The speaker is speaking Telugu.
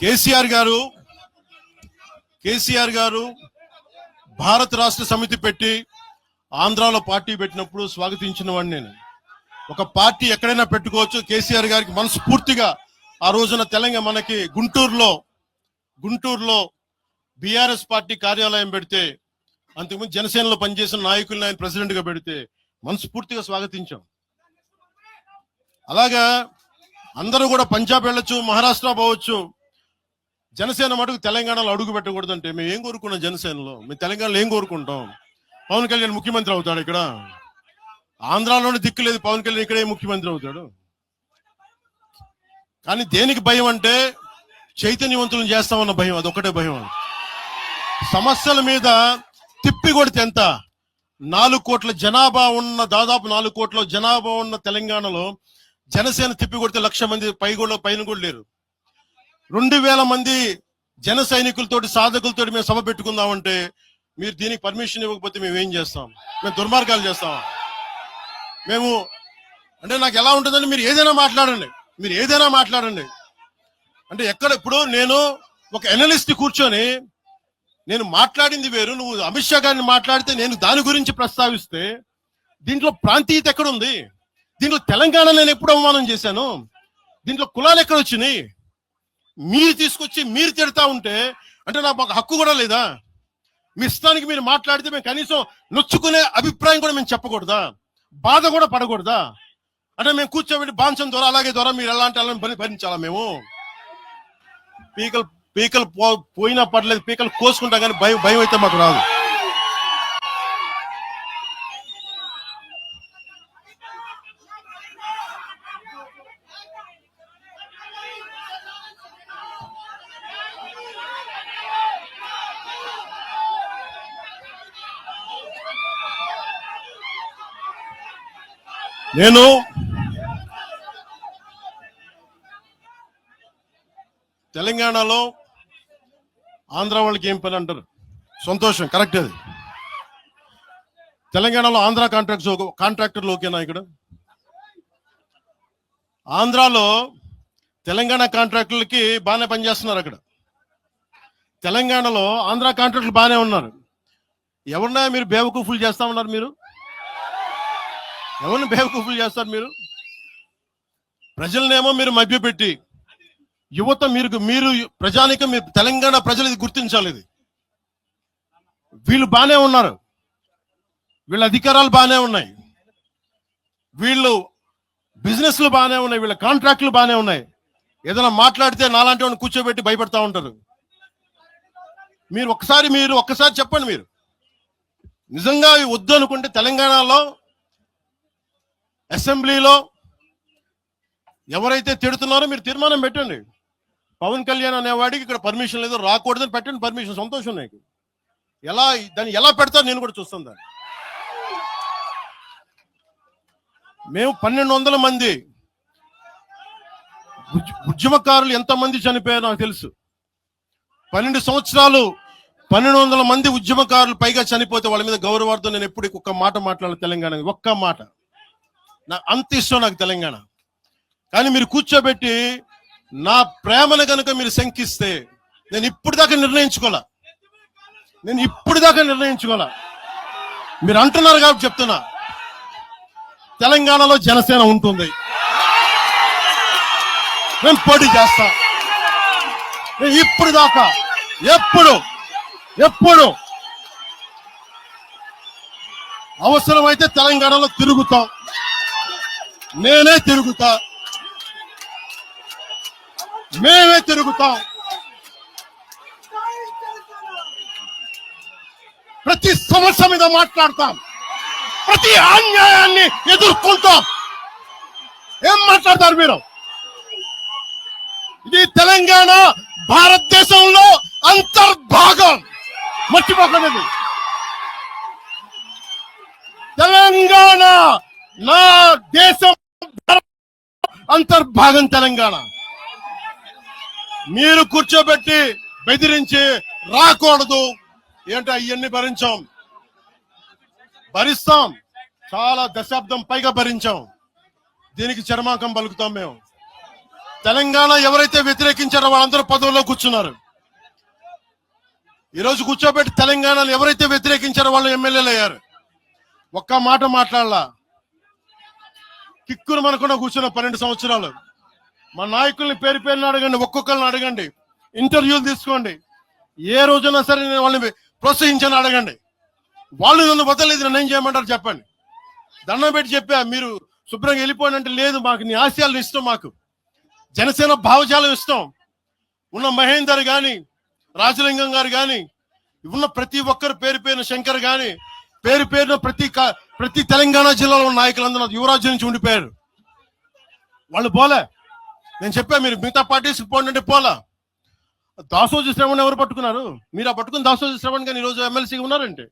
కేసీఆర్ గారు భారత రాష్ట్ర సమితి పెట్టి ఆంధ్రాలో పార్టీ పెట్టినప్పుడు స్వాగతించిన వాడిని నేను. ఒక పార్టీ ఎక్కడైనా పెట్టుకోవచ్చు. కేసీఆర్ గారికి మనస్ఫూర్తిగా ఆ రోజున తెలంగాణ మనకి గుంటూరులో బీఆర్ఎస్ పార్టీ కార్యాలయం పెడితే, అంతకుముందు జనసేనలో పనిచేసిన నాయకుల్ని ఆయన ప్రెసిడెంట్ గా పెడితే మనస్ఫూర్తిగా స్వాగతించాం. అలాగా అందరూ కూడా పంజాబ్ వెళ్ళొచ్చు, మహారాష్ట్ర పోవచ్చు. జనసేన మటుకు తెలంగాణలో అడుగు పెట్టకూడదంటే మేము ఏం కోరుకున్నాం? జనసేనలో మేము తెలంగాణలో ఏం కోరుకుంటాం? పవన్ కళ్యాణ్ ముఖ్యమంత్రి అవుతాడు ఇక్కడ? ఆంధ్రాలోనే దిక్కు లేదు, పవన్ కళ్యాణ్ ఇక్కడే ముఖ్యమంత్రి అవుతాడు. కానీ దేనికి భయం అంటే చైతన్యవంతులను చేస్తామన్న భయం, అదొక్కటే భయం. సమస్యల మీద తిప్పి కొడితే ఎంత? 4 కోట్ల జనాభా ఉన్న, దాదాపు 4 కోట్ల జనాభా ఉన్న తెలంగాణలో జనసేన తిప్పి కొడితే 1,00,000 మంది పైన కూడా లేరు. 2,000 మంది జన సైనికులతోటి, సాధకులతోటి మేము సభ పెట్టుకుందామంటే మీరు దీనికి పర్మిషన్ ఇవ్వకపోతే మేము ఏం చేస్తాం? మేము దుర్మార్గాలు చేస్తాం? మేము అంటే నాకు ఎలా ఉంటుందంటే మీరు ఏదైనా మాట్లాడండి. అంటే ఎక్కడ ఇప్పుడు నేను ఒక ఎనలిస్ట్ కూర్చొని నేను మాట్లాడింది వేరు, నువ్వు అమిత్ షా గారిని మాట్లాడితే నేను దాని గురించి ప్రస్తావిస్తే దీంట్లో ప్రాంతీయత ఎక్కడుంది? దీంట్లో తెలంగాణ నేను ఎప్పుడు అవమానం చేశాను? దీంట్లో కులాలు ఎక్కడ వచ్చినాయి? మీరు తీసుకొచ్చి మీరు తిడతా ఉంటే అంటే నాకు మాకు హక్కు కూడా లేదా? మీ ఇష్టానికి మీరు మాట్లాడితే మేము కనీసం నొచ్చుకునే అభిప్రాయం కూడా మేము చెప్పకూడదా? బాధ కూడా పడకూడదా? అంటే మేము కూర్చోబెట్టి బాంచం ద్వారా అలాగే ద్వారా మీరు ఎలాంటి వాళ్ళని భరించాలా? మేము పీకలు పోయినా పర్లేదు, పీకలు కోసుకుంటాం, కానీ భయం అయితే మాకు రాదు. నేను తెలంగాణలో ఆంధ్ర వాళ్ళకి ఏం పని అంటారు? సంతోషం, కరెక్ట్. అది తెలంగాణలో ఆంధ్ర కాంట్రాక్టర్లు ఓకేనా? ఇక్కడ ఆంధ్రాలో తెలంగాణ కాంట్రాక్టర్లకి బాగానే పనిచేస్తున్నారు. అక్కడ తెలంగాణలో ఆంధ్ర కాంట్రాక్టర్లు బాగానే ఉన్నారు. ఎవరినా మీరు బేవకూఫులు చేస్తా ఉన్నారు? మీరు ఎవరిని బేవకూఫులు చేస్తారు? మీరు ప్రజలనేమో మీరు మభ్యపెట్టి, యువత మీరు ప్రజానికం, మీరు తెలంగాణ ప్రజలు ఇది గుర్తించాలి. ఇది వీళ్ళు బాగానే ఉన్నారు, వీళ్ళ అధికారాలు బాగానే ఉన్నాయి, వీళ్ళు బిజినెస్లు బాగానే ఉన్నాయి, వీళ్ళ కాంట్రాక్టులు బాగానే ఉన్నాయి. ఏదైనా మాట్లాడితే నాలాంటి వాడిని కూర్చోబెట్టి భయపడతా ఉంటారు. మీరు ఒక్కసారి చెప్పండి. మీరు నిజంగా వద్దు అనుకుంటే తెలంగాణలో అసెంబ్లీలో ఎవరైతే తిడుతున్నారో మీరు తీర్మానం పెట్టండి. పవన్ కళ్యాణ్ అనేవాడికి ఇక్కడ పర్మిషన్ లేదు, రాకూడదని పెట్టండి పర్మిషన్. సంతోషం. నాకు దాన్ని ఎలా పెడతారు నేను కూడా చూస్తాను. దాన్ని మేము 1,200 మంది ఉద్యమకారులు ఎంతమంది చనిపోయారో నాకు తెలుసు. 12 సంవత్సరాలు 1,200 మంది ఉద్యమకారులు పైగా చనిపోతే వాళ్ళ మీద గౌరవార్థం నేను ఎప్పుడు ఒక్క మాట మాట్లాడాలి తెలంగాణ, ఒక్క మాట. అంత ఇష్టం నాకు తెలంగాణ. కానీ మీరు కూర్చోబెట్టి నా ప్రేమను కనుక మీరు శంకిస్తే నేను ఇప్పుడు దాకా నిర్ణయించుకోలే. మీరు అంటున్నారు కాబట్టి చెప్తున్నా, తెలంగాణలో జనసేన ఉంటుంది, మేము పోటీ చేస్తా. ఇప్పుడు దాకా ఎప్పుడు అవసరమైతే తెలంగాణలో తిరుగుతాం. నేనే తిరుగుతా, మేమే తిరుగుతాం. ప్రతి సమస్య మీద మాట్లాడతాం, ప్రతి అన్యాయాన్ని ఎదుర్కొంటాం. ఏం మాట్లాడతారు మీరు? ఇది తెలంగాణ భారతదేశంలో అంతర్భాగం, మర్చిపోకండి. తెలంగాణ నా దేశం అంతర్భాగం. తెలంగాణ మీరు కూర్చోబెట్టి బెదిరించి రాకూడదు ఏంటో అవన్నీ భరిస్తాం. చాలా దశాబ్దం పైగా భరించాం. దీనికి చర్మాంకం పలుకుతాం మేము. తెలంగాణ ఎవరైతే వ్యతిరేకించారో వాళ్ళందరూ పదవుల్లో కూర్చున్నారు. ఈరోజు కూర్చోబెట్టి తెలంగాణను ఎవరైతే వ్యతిరేకించారో వాళ్ళు ఎమ్మెల్యేలు అయ్యారు. ఒక్క మాట మాట్లాడలా. కిక్కును మనకున్న కూర్చున్న 12 సంవత్సరాలు. మా నాయకుల్ని పేరు పేరుని అడగండి, ఒక్కొక్కరిని అడగండి, ఇంటర్వ్యూలు తీసుకోండి. ఏ రోజున సరే నేను వాళ్ళని ప్రోత్సహించని అడగండి. వాళ్ళు నన్ను వదలలేదు, నన్ను ఏం చేయమంటారు చెప్పండి. దండం పెట్టి చెప్పా, మీరు శుభ్రంగా వెళ్ళిపోయినంటే లేదు, మాకు నీ ఆశయాలను ఇష్టం, మాకు జనసేన భావజాలం ఇష్టం. ఉన్న మహేందర్ గాని, రాజలింగం గారు గాని, ఉన్న ప్రతి ఒక్కరు పేరు పేరున, శంకర్ గాని పేరు పేరున ప్రతి తెలంగాణ జిల్లాలో ఉన్న నాయకులందరూ యువరాజ్యం నుంచి ఉండిపోయారు. వాళ్ళు పోలే. నేను చెప్పా, మీరు మిగతా పార్టీస్కి పోండి అంటే పోలా. దాసోజు శ్రవణ్ ఎవరు పట్టుకున్నారు? మీరు ఆ పట్టుకుని దాసోజు శ్రవణ్ గాని ఈరోజు ఎమ్మెల్సీగా ఉన్నారంటే